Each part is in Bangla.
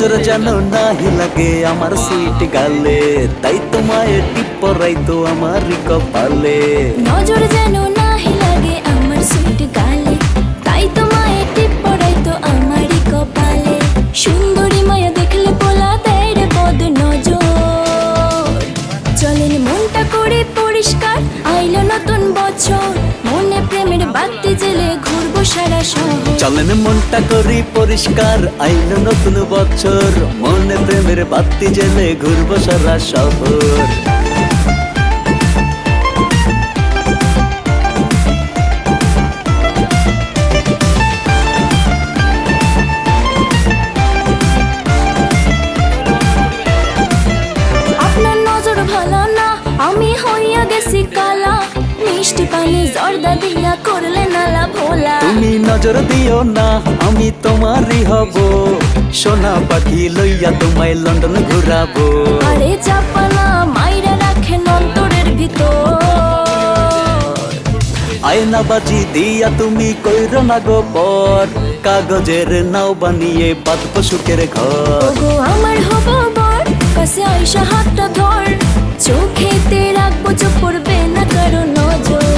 নজর যেন নাহি লাগে আমার সুইট গালে, তাই তোমায় টিপ পরাইতো আমার কপালে। নজর যেন নাহি লাগে আমার সুইট গালে, তাই তোমায় টিপ পরাইতো আমারই কপালে। সুন্দরী মায়া দেখলে পোলা দেয় রে বদ নজর। চলেন মনটা করে পরিষ্কার, আইলো নতুন বছর, মনে প্রেমের বাতি জেলে ঘুরবো সারা শহর। চলেন মনটা করি পরিষ্কার, আইলো নতুন বছর, মনে প্রেমের বাতি জেলে ঘুরবো সারা শহর। আপনার নজর ভালো না, আমি হইয়া গেছি কালা, মিষ্টি পানি জর্দা দিয়া করলে নালা ভোলা। তুমি নজর দিও না, আমি তোমারই হব, সোনা পাখি লইয়া তোমায় লন্ডন ঘুরাবো। আরে চাপানা মাইরা রাখেন অন্তরের ভিতর। আয়না বাজি দিয়া তুমি কইরো না গো পর, কাগজের নাও বানিয়ে বাঁধবো সুখের ঘর। ওগো আমার হব বর, কাছে আইসা হাতটা ধর, চোখেতে রাখবো চোখ পড়বে না কারো নজর।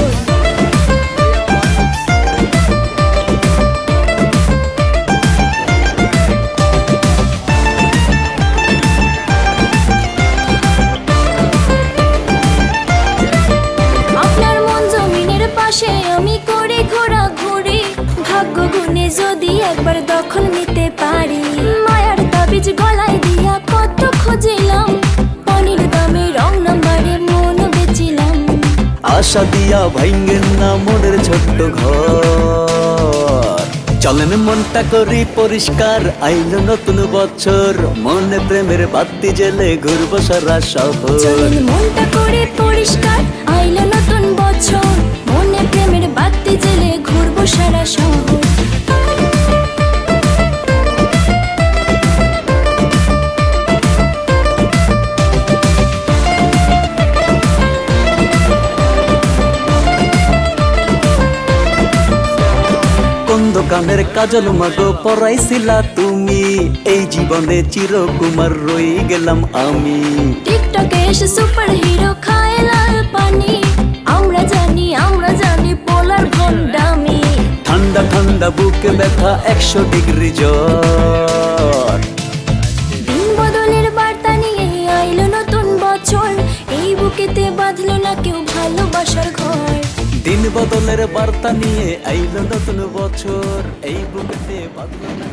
আপনার মন জমিনের পাশে আমি করে ঘোরাঘুরি, ভাগ্য গুণে যদি একবার দখল নিতে পারি। মায়ার তাবিজ গলায় দিয়া কত খুঁজিলাম, পানির দামে রং নাম্বারে মন বেচিলাম। আশা দিয়া ভাঙ্গেন না মনের ছোট্ট ঘর। চলেন মনটা করি পরিষ্কার, আইলো নতুন বছর, মনে প্রেমের বাতি জেলে ঘুরবো সারা শহর। চলেন মনটা করে পরিষ্কার, আইলো নতুন বছর, মনে প্রেমের বাতি জেলে ঘুরবো সারা শহর। কোন দোকানের কাজল মাগো পরাইছিলা তুমি, এই জীবনে চিরকুমার রই গেলাম আমি। টিকটকে এসে সুপার হিরো খায় লাল পানি, আমরা জানি পোলার ভন্ডামি। ঠান্ডা ঠান্ডা বুকে ব্যথা 100 ডিগ্রি জ্বর। দিন বদলের বার্তা নিয়ে আইলো নতুন বছর, এই বুকেতে বাঁধলো না কেউ ভালোবাসার ঘর। দিন বদলের বার্তা নিয়ে আইলো নতুন বছর, এই বুকেতে বাঁধলো না।